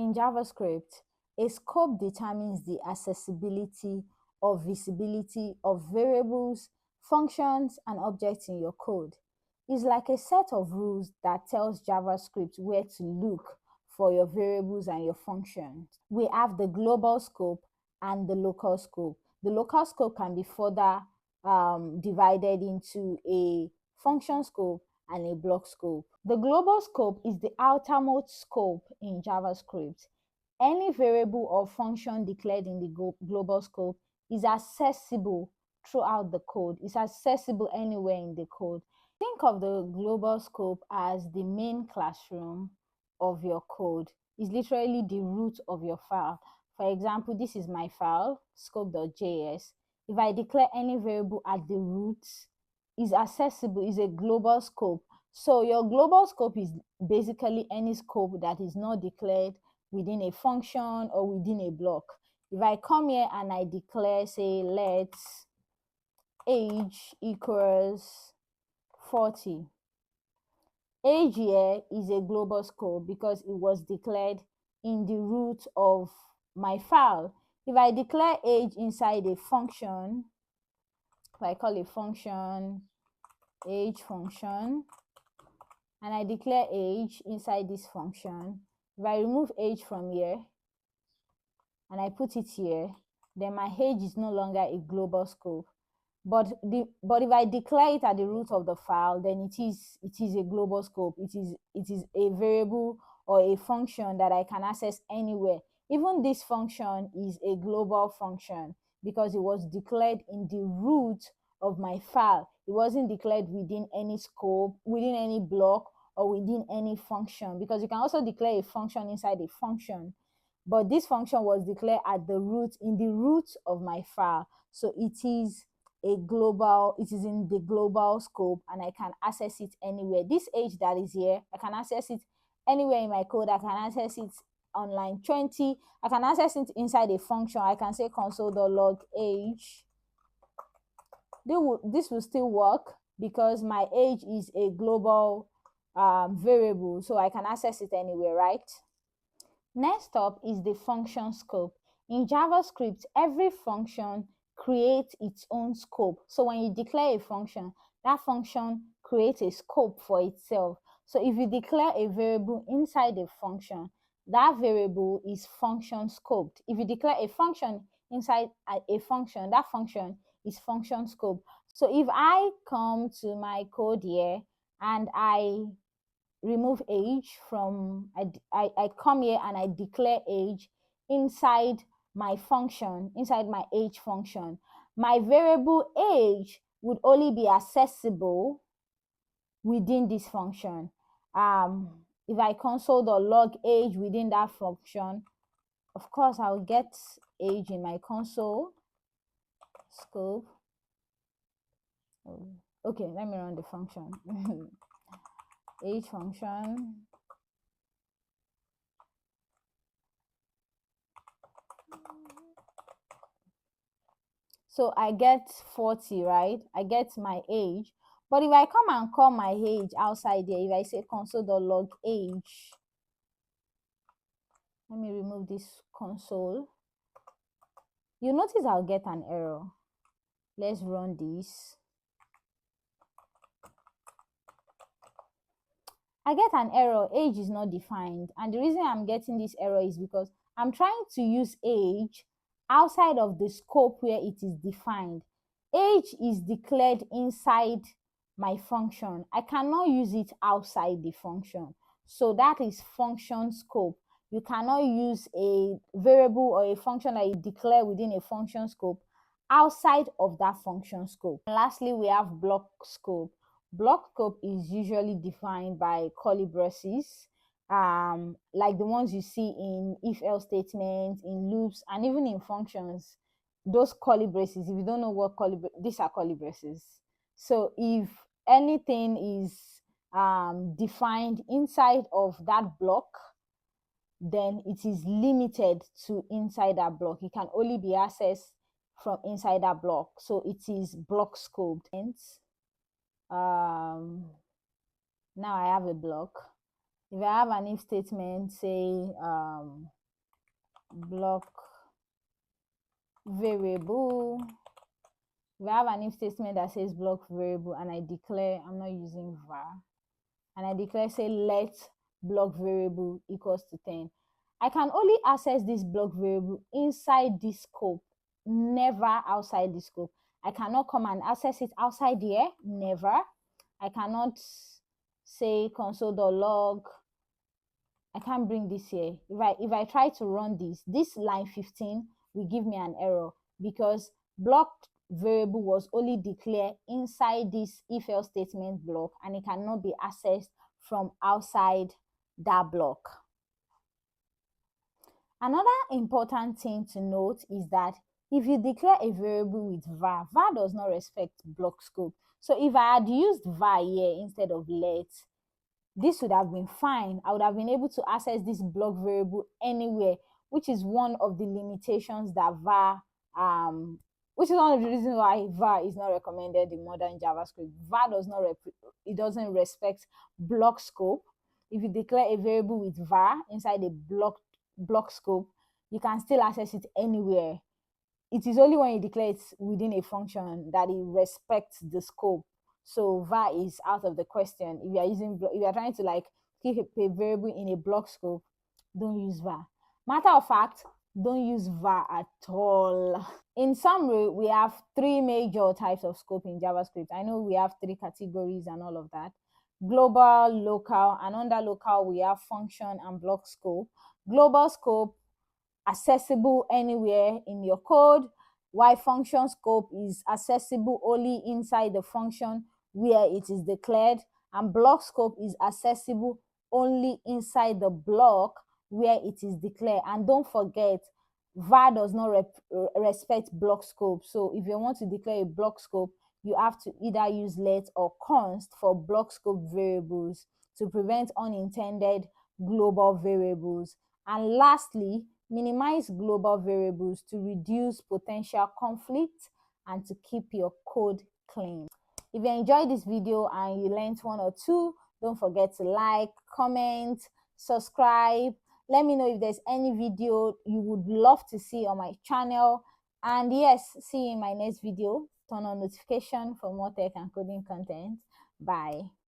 In JavaScript, a scope determines the accessibility or visibility of variables, functions, and objects in your code. It's like a set of rules that tells JavaScript where to look for your variables and your functions. We have the global scope and the local scope. The local scope can be further divided into a function scope and a block scope. The global scope is the outermost scope in JavaScript. Any variable or function declared in the global scope is accessible throughout the code. It's accessible anywhere in the code. Think of the global scope as the main classroom of your code. It's literally the root of your file. For example, this is my file, scope.js. If I declare any variable at the root, is accessible, is a global scope. So your global scope is basically any scope that is not declared within a function or within a block. If I come here and I declare, say, let age equals 40. Age here is a global scope because it was declared in the root of my file. If I declare age inside a function, if I call a function age function, and I declare age inside this function, if I remove age from here and I put it here, then my age is no longer a global scope. But if I declare it at the root of the file, then it is a global scope. It is a variable or a function that I can access anywhere. Even this function is a global function because it was declared in the root of my file. It wasn't declared within any scope, within any block, or within any function, because you can also declare a function inside a function. But this function was declared at the root, in the root of my file. So it is in the global scope, and I can access it anywhere. This age that is here, I can access it anywhere in my code. I can access it on line 20. I can access it inside a function. I can say console.log age. This will still work because my age is a global variable, so I can access it anywhere, right? Next up is the function scope. In JavaScript, every function creates its own scope. So when you declare a function, that function creates a scope for itself. So if you declare a variable inside a function, that variable is function scoped. If you declare a function inside a function, that function is function scope. So if I come to my code here and I remove age from, I come here and I declare age inside my function, inside my age function, my variable age would only be accessible within this function. If I console.log age within that function, of course I'll get age in my console scope. Okay, let me run the function. Age function. So I get 40, right? I get my age. But if I come and call my age outside there, if I say console.log age, let me remove this console. You notice I'll get an error. Let's run this. I get an error, age is not defined. And the reason I'm getting this error is because I'm trying to use age outside of the scope where it is defined. Age is declared inside my function. I cannot use it outside the function. So that is function scope. You cannot use a variable or a function that you declare within a function scope outside of that function scope. And lastly, we have block scope. Block scope is usually defined by curly braces, like the ones you see in if-else statements, in loops, and even in functions. Those curly braces, if you don't know what these are curly braces. So if anything is defined inside of that block, then it is limited to inside that block. It can only be accessed from inside that block. So it is block scoped. Now I have a block. If I have an if statement, say block variable. If I have an if statement that says block variable and I declare, I'm not using var, and I declare, say, let block variable equals to 10, I can only access this block variable inside this scope, never outside the scope. I cannot come and access it outside here, never. I cannot say console.log. I can't bring this here. If I try to run this line 15 will give me an error because block variable was only declared inside this if else statement block and it cannot be accessed from outside that block. Another important thing to note is that if you declare a variable with var, var does not respect block scope. So if I had used var here instead of let, this would have been fine. I would have been able to access this block variable anywhere, which is one of the limitations that var, which is one of the reasons why var is not recommended in modern JavaScript. var does not, it doesn't respect block scope. If you declare a variable with var inside a block scope, you can still access it anywhere. It is only when you declare it within a function that it respects the scope. So var is out of the question. If you are trying to like keep a variable in a block scope, don't use var. Matter of fact, don't use var at all. In summary, we have three major types of scope in JavaScript. I know we have three categories and all of that: global, local, and under local we have function and block scope. Global scope, accessible anywhere in your code, while function scope is accessible only inside the function where it is declared, and block scope is accessible only inside the block where it is declared. And don't forget, var does not respect block scope. So if you want to declare a block scope, you have to either use let or const for block scope variables to prevent unintended global variables. And lastly, minimize global variables to reduce potential conflict and to keep your code clean. If you enjoyed this video and you learned one or two, don't forget to like, comment, subscribe. Let me know if there's any video you would love to see on my channel. And yes, see you in my next video. Turn on notification for more tech and coding content. Bye.